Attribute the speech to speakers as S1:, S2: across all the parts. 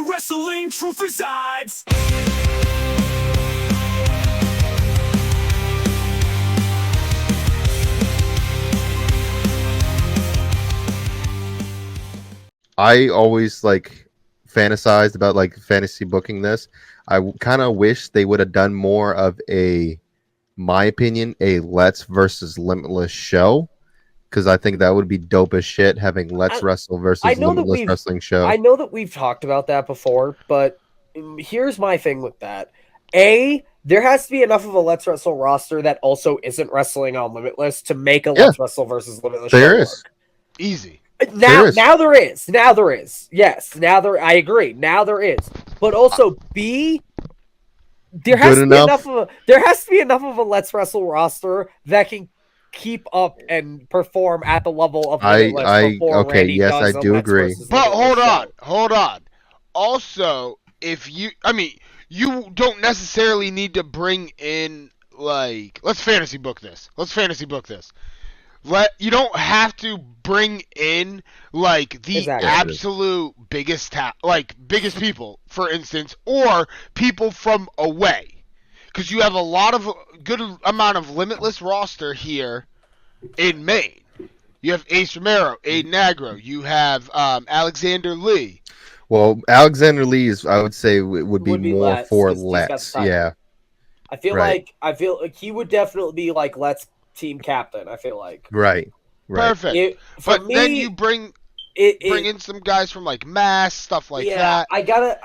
S1: wrestling truth resides.
S2: I always fantasized about fantasy booking this. I kind of wish they would have done more of my opinion, a Let's versus Limitless show, because I think that would be dope as shit having Let's Wrestle versus Limitless wrestling show.
S3: I know that we've talked about that before, but here's my thing with that. There has to be enough of a Let's Wrestle roster that also isn't wrestling on Limitless to make a Let's Wrestle versus Limitless show work.
S4: Easy.
S3: Now there is. Yes, I agree. Now there is. But also B, there has to be enough of a Let's Wrestle roster that can keep up and perform at the level of Limitless
S2: I do agree.
S4: But hold on. Also, you don't necessarily need to bring in let's fantasy book this. You don't have to bring in the absolute biggest biggest people, for instance, or people from away, because you have a good amount of Limitless roster here in Maine. You have Ace Romero, Aiden Agro. You have Alexander Lee.
S2: Well, Alexander Lee I would say would be more Let's, for Let's. Yeah.
S3: I feel like he would definitely be Let's team captain. I feel like
S2: right.
S4: Perfect. Then you bring in some guys from Mass, stuff like that.
S3: I gotta.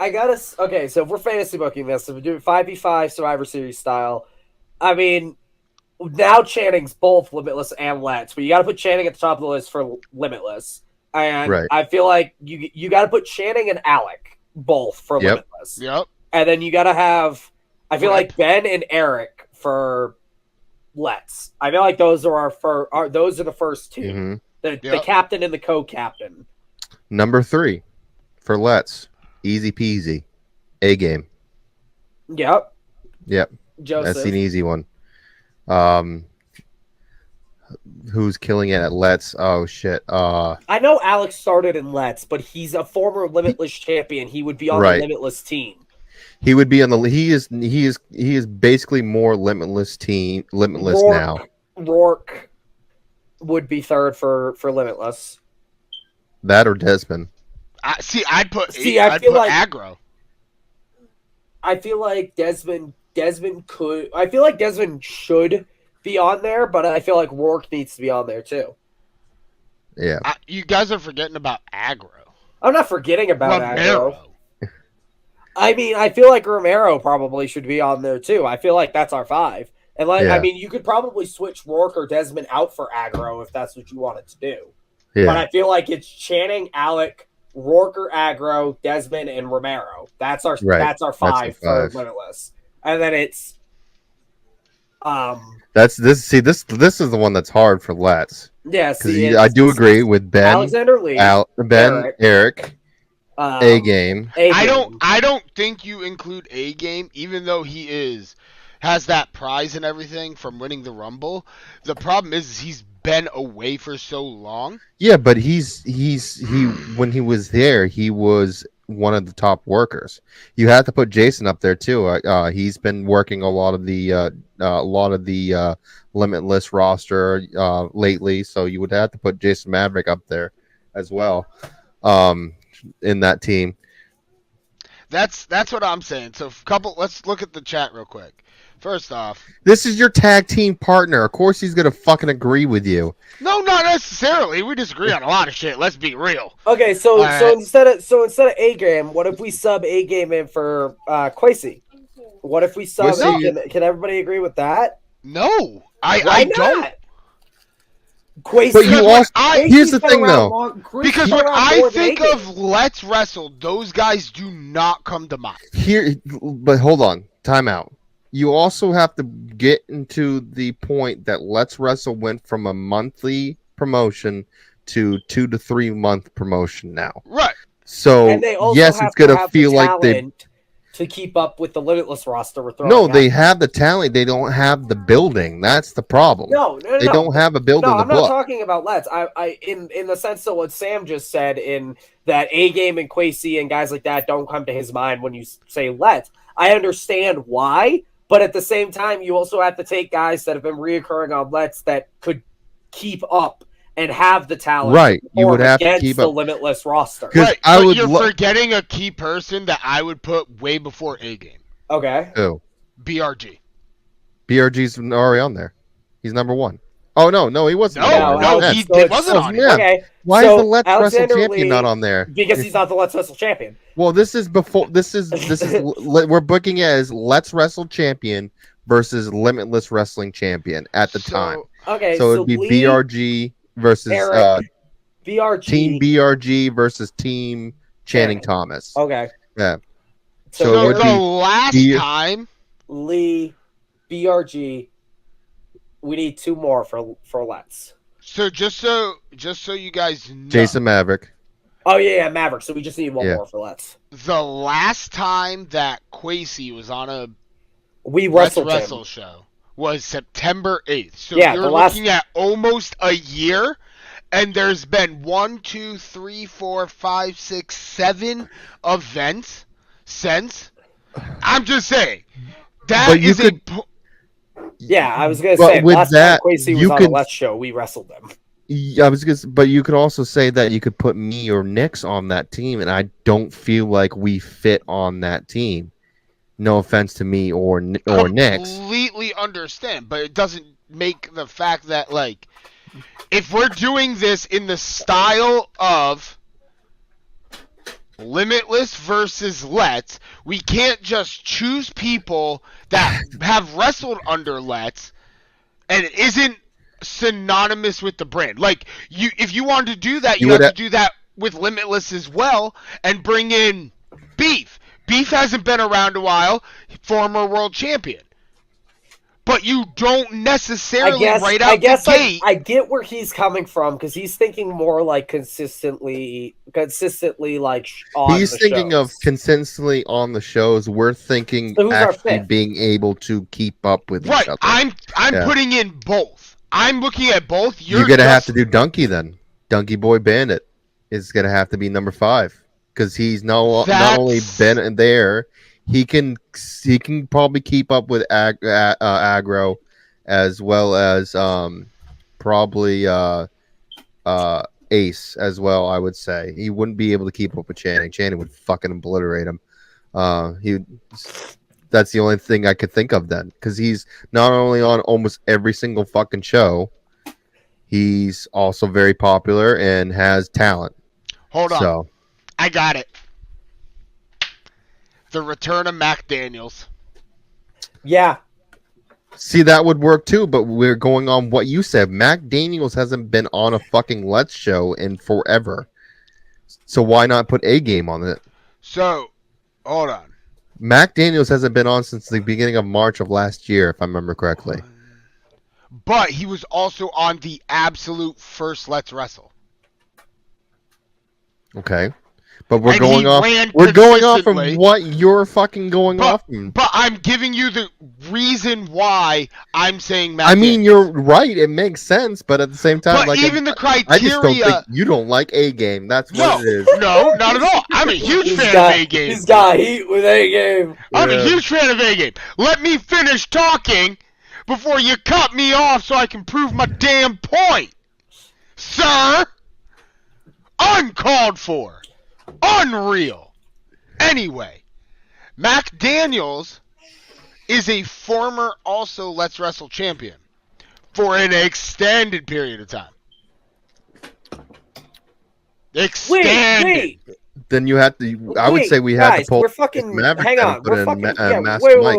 S3: Okay, so if we're fantasy booking this, if we're doing 5v5 Survivor Series style, I mean, now Channing's both Limitless and Let's, but you gotta put Channing at the top of the list for Limitless, and I feel like you gotta put Channing and Alec both for Limitless.
S4: Yep.
S3: And then you gotta have, I feel like Ben and Eric for Let's. I feel like those are those are the first two.
S2: Mm-hmm.
S3: The captain and the co-captain.
S2: Number 3 for Let's. Easy peasy. A game.
S3: Yep.
S2: Joseph. That's an easy one. Who's killing it at Let's? Oh shit.
S3: I know Alex started in Let's, but he's a former Limitless champion. He would be on the Limitless team.
S2: He would be on the. He is basically more Limitless now.
S3: Rourke would be third for Limitless.
S2: That or Desmond.
S4: I'd put Aggro.
S3: I feel like Desmond could. I feel like Desmond should be on there, but I feel like Rourke needs to be on there too.
S2: Yeah.
S4: You guys are forgetting about Aggro.
S3: I'm not forgetting about Aggro. I mean, I feel like Romero probably should be on there too. I feel like that's our 5. And I mean, you could probably switch Rourke or Desmond out for Aggro if that's what you wanted to do. Yeah. But I feel like it's Channing, Alec, Rourke or Aggro, Desmond, and Romero. That's our 5 for Limitless. And then it's
S2: this is the one that's hard for Let's.
S3: Yeah,
S2: I do agree with Ben,
S3: Alexander Lee,
S2: Eric. A game.
S4: I don't think you include A game, even though he has that prize and everything from winning the Rumble. The problem is he's been away for so long.
S2: Yeah, but he when he was there, he was one of the top workers. You have to put Jason up there too. He's been working a lot of the Limitless roster lately, so you would have to put Jason Maverick up there as well. In that team.
S4: That's what I'm saying. So let's look at the chat real quick. First off,
S2: this is your tag team partner. Of course he's gonna fucking agree with you.
S4: No, not necessarily. We disagree on a lot of shit. Let's be real.
S3: Okay, so instead of A game, what if we sub A game in for Quasi? What if we sub can everybody agree with that?
S4: No. I don't.
S3: Quasi,
S2: but you also, here's the thing though.
S4: Because when I think of Let's Wrestle, those guys do not come to mind.
S2: But hold on. Time out. You also have to get into the point that Let's Wrestle went from a monthly promotion to 2 to 3 month promotion now.
S4: Right.
S2: So yes, it's gonna feel like
S3: to keep up with the Limitless roster.
S2: No, they have the talent. They don't have the building. That's the problem.
S3: No.
S2: They don't have a building.
S3: No, I'm not talking about Let's. I in the sense of what Sam just said, in that A-Game and Quasi and guys like that don't come to his mind when you say Let's. I understand why, but at the same time, you also have to take guys that have been reoccurring on Let's that could keep up and have the talent,
S2: right? You would have to keep
S3: the
S2: up.
S3: Limitless roster.
S4: Right, but you're forgetting a key person that I would put way before A-Game.
S3: Okay.
S2: Who?
S4: BRG.
S2: BRG's already on there. He's number 1. Oh no, he wasn't.
S4: He wasn't on there.
S3: Okay.
S2: Why is the Let's Wrestle champion not on there?
S3: Because he's not the Let's Wrestle champion.
S2: Well, this is before. This is we're booking it as Let's Wrestle champion versus Limitless Wrestling champion at the time.
S3: Okay.
S2: So it'd be BRG versus
S3: BRG.
S2: Team BRG versus Team Channing Thomas.
S3: Okay.
S2: Yeah.
S4: So the last time
S3: Lee, BRG, we need 2 more for Let's.
S4: So just so you guys know,
S2: Jason Maverick.
S3: Oh yeah, Maverick. So we just need 1 more for Let's.
S4: The last time that Quasi was on a
S3: Let's
S4: Wrestle show was September 8th. So
S3: yeah,
S4: you're looking at almost a year, and there's been 1, 2, 3, 4, 5, 6, 7 events since. I'm just saying that is
S3: yeah, I was gonna say last time Quasi was on a Let's show, we wrestled them.
S2: Yeah, but you could also say that you could put me or Nix on that team, and I don't feel like we fit on that team. No offense to me or Nix.
S4: Completely understand, but it doesn't make the fact that, like, if we're doing this in the style of Limitless versus Let's, we can't just choose people that have wrestled under Let's and it isn't synonymous with the brand. Like, if you wanted to do that, you have to do that with Limitless as well and bring in Beef. Beef hasn't been around a while, former world champion. But you don't necessarily the gate.
S3: I get where he's coming from because he's thinking more like consistently like on
S2: he's
S3: the
S2: thinking
S3: shows.
S2: of consistently on the shows. We're thinking actually being able to keep up with each other.
S4: I'm putting in both. I'm looking at both.
S2: You're gonna have to do Donkey then. Donkey Boy Bandit is gonna have to be number 5 because he's not only been there. He can probably keep up with aggro as well as probably Ace as well. I would say he wouldn't be able to keep up with Channing. Channing would fucking obliterate him. That's the only thing I could think of then, because he's not only on almost every single fucking show, he's also very popular and has talent.
S4: Hold on, I got it. The return of Mac Daniels.
S3: Yeah.
S2: See, that would work too, but we're going on what you said. Mac Daniels hasn't been on a fucking Let's show in forever. So why not put A-Game on it?
S4: So, hold on.
S2: Mac Daniels hasn't been on since the beginning of March of last year, if I remember correctly.
S4: But he was also on the absolute first Let's Wrestle.
S2: Okay. But we're going off from what you're fucking going off from.
S4: But I'm giving you the reason why I'm saying Mac
S2: Daniels. You're right. It makes sense, but at the same time,
S4: but even the criteria.
S2: I just don't think you don't like A-Game. That's what it is.
S4: No, not at all. I'm a huge fan of A-Game.
S3: He's got heat with A-Game.
S4: I'm a huge fan of A-Game. Let me finish talking before you cut me off so I can prove my damn point. Sir! Uncalled for. Unreal. Anyway, Mac Daniels is a former also Let's Wrestle champion for an extended period of time. Extended.
S3: Wait.
S2: Then you have to. I would say we had to pull.
S3: We're fucking.
S2: Maverick
S3: hang on. We're fucking. Wait.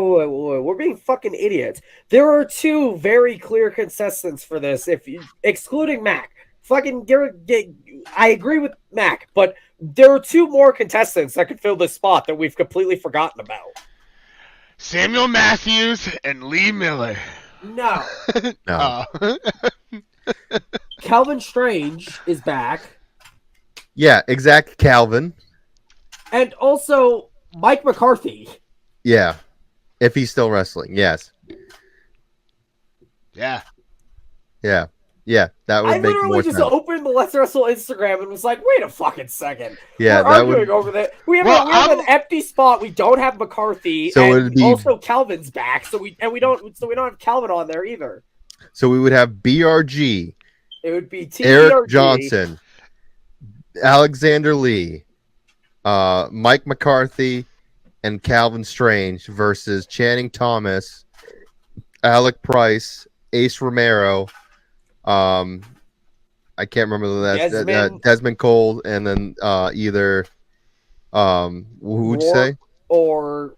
S3: We're being fucking idiots. There are 2 very clear contestants for this. If you, excluding Mac, fucking. I agree with Mac, but there are 2 more contestants that could fill this spot that we've completely forgotten about.
S4: Samuel Matthews and Lee Miller.
S3: No.
S2: No.
S3: Calvin Strange is back.
S2: Yeah, exact Calvin.
S3: And also Mike McCarthy.
S2: Yeah, if he's still wrestling, yes.
S4: Yeah.
S2: Yeah. Yeah, that would make more sense.
S3: I literally just opened the Let's Wrestle Instagram and was like, wait a fucking second.
S2: Yeah,
S3: we're arguing over that. We have an empty spot. We don't have McCarthy,
S2: so
S3: and also Calvin's back, so we don't have Calvin on there either.
S2: So we would have BRG.
S3: It would be
S2: Eric Johnson, Alexander Lee, Mike McCarthy, and Calvin Strange versus Channing Thomas, Alec Price, Ace Romero, I can't remember that Desmond Cole, and then either who would you say?
S3: Or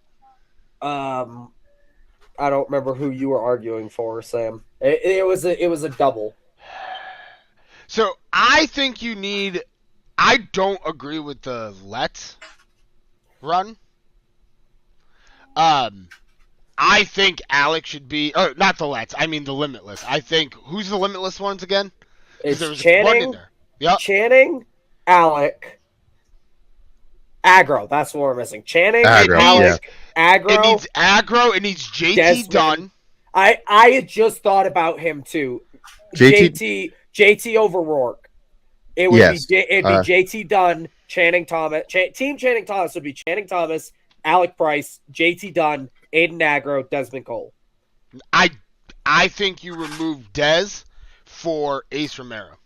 S3: I don't remember who you were arguing for, Sam. It was a double.
S4: So I think you need. I don't agree with the Let's run. I think Alex should be, or not the Let's. I mean the Limitless. I think who's the Limitless ones again?
S3: It's there was Channing. One in there. Yep. Channing, Alec, Aggro. That's what we're missing. Channing, Alec, Aggro.
S4: It needs Aggro. It needs JT
S3: Desmond.
S4: Dunn.
S3: I had just thought about him too. JT over Rourke. It would be JT Dunn, Channing Thomas. Team Channing Thomas would be Channing Thomas, Alec Price, JT Dunn, Aiden Aggro, Desmond Cole.
S4: I think you remove Dez for Ace Romero.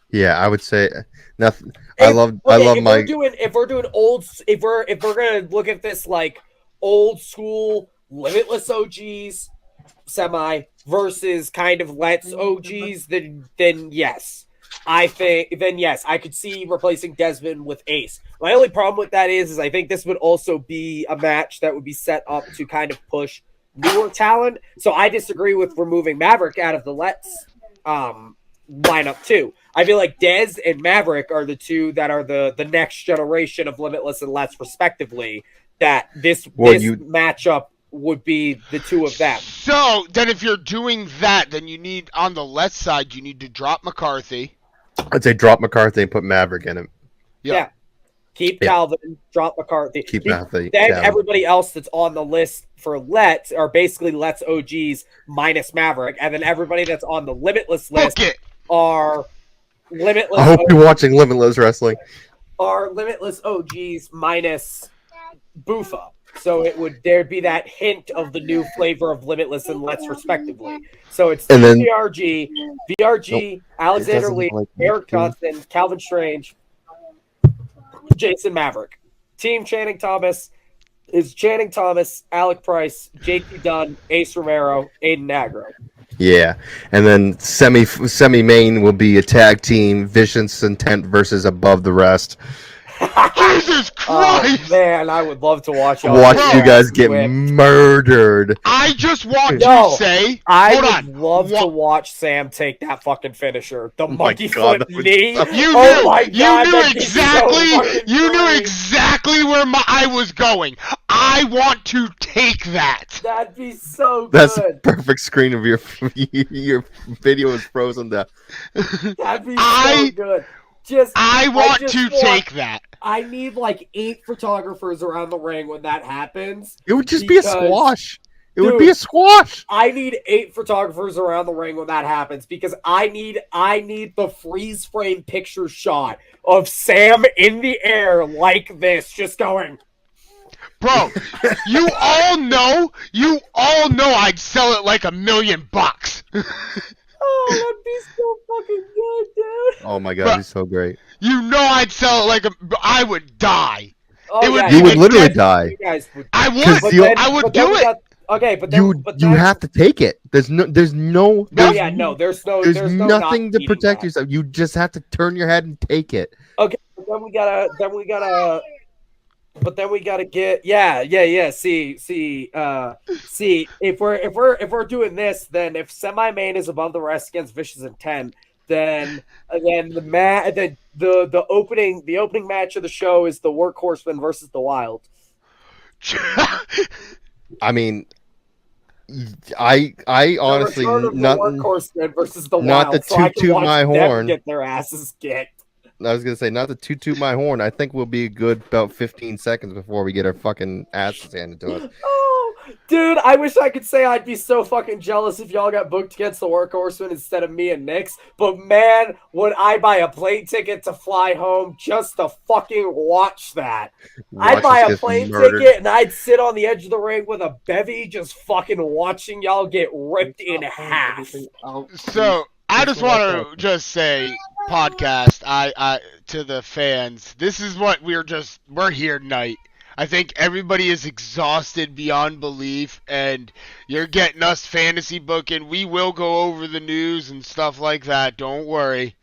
S2: Yeah, I would say nothing. I love my.
S3: If we're gonna look at this like old school Limitless OGs semi versus kind of Let's OGs, then yes. I could see replacing Desmond with Ace. My only problem with that is I think this would also be a match that would be set up to kind of push newer talent. So I disagree with removing Maverick out of the Let's lineup too. I feel like Dez and Maverick are the two that are the next generation of Limitless and Let's respectively. That this matchup would be the two of them.
S4: So then if you're doing that, then you need on the Let's side, you need to drop McCarthy.
S2: I'd say drop McCarthy and put Maverick in him.
S3: Yeah. Keep Calvin, drop McCarthy.
S2: Keep McCarthy.
S3: Then everybody else that's on the list for Let's are basically Let's OGs minus Maverick. And then everybody that's on the Limitless list are Limitless.
S2: I hope you're watching Limitless Wrestling.
S3: Are Limitless OGs minus Buffa. So there'd be that hint of the new flavor of Limitless and Let's respectively. So it's BRG, Alexander Lee, Eric Johnson, Calvin Strange, Jason Maverick. Team Channing Thomas is Channing Thomas, Alec Price, JT Dunn, Ace Romero, Aiden Aggro.
S2: Yeah, and then semi main will be a tag team, Vicious Intent versus Above the Rest.
S4: Jesus Christ!
S3: Oh, man, I would love to watch
S2: you guys get murdered.
S4: I just want to say,
S3: I would love to watch Sam take that fucking finisher, the monkey foot knee.
S4: You knew exactly where I was going. I want to take that.
S3: That'd be so good.
S2: That's a perfect screen of your video is frozen down.
S3: That'd be so good.
S4: I want to take that.
S3: I need like 8 photographers around the ring when that happens.
S2: It would just be a squash. Would be a squash.
S3: I need 8 photographers around the ring when that happens because I need the freeze frame picture shot of Sam in the air like this, just going.
S4: Bro, you all know I'd sell it like $1 million.
S3: Oh, that'd be so fucking good, dude.
S2: Oh my god, he's so great.
S4: You know I'd sell it like I would die.
S3: Oh,
S2: you would literally die.
S4: I would do it.
S3: Okay, but
S2: you have to take it. There's nothing to protect yourself. You just have to turn your head and take it.
S3: Okay, but then we gotta get see if we're doing this, then if semi main is Above the Rest against Vicious Intent, then the opening match of the show is the Workhorsemen versus the Wild.
S2: I mean, I honestly
S3: Workhorsemen versus the
S2: not
S3: Wild,
S2: to toot my horn.
S3: Get their asses kicked.
S2: I was gonna say, not to toot my horn. I think we'll be a good about 15 seconds before we get our fucking asses handed to us.
S3: Oh, dude, I wish I could say I'd be so fucking jealous if y'all got booked against the Workhorsemen instead of me and Nix. But man, would I buy a plane ticket to fly home just to fucking watch that? I'd buy a plane ticket and I'd sit on the edge of the ring with a bevy, just fucking watching y'all get ripped in half.
S4: So I just want to just say, podcast, I to the fans, this is what we're here tonight. I think everybody is exhausted beyond belief, and you're getting us fantasy booking. We will go over the news and stuff like that. Don't worry.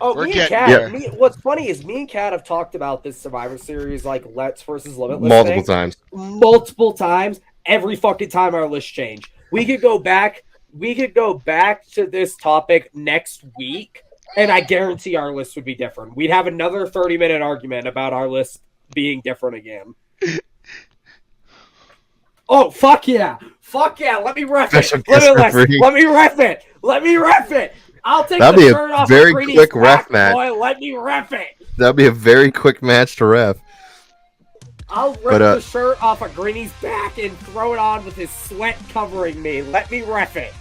S3: Oh,
S4: we're
S3: me and Kat. What's funny is me and Kat have talked about this Survivor Series, like Let's versus Limitless, multiple times. Every fucking time our lists change. We could go back to this topic next week, and I guarantee our list would be different. We'd have another 30-minute argument about our list being different again. Oh, fuck yeah. Fuck yeah. Let me ref it. Let me ref it. I'll take the shirt off
S2: very quick ref match.
S3: Boy. Let me ref it.
S2: That'll be a very quick match to ref.
S3: I'll rip the shirt off of Greeny's back and throw it on with his sweat covering me. Let me ref it.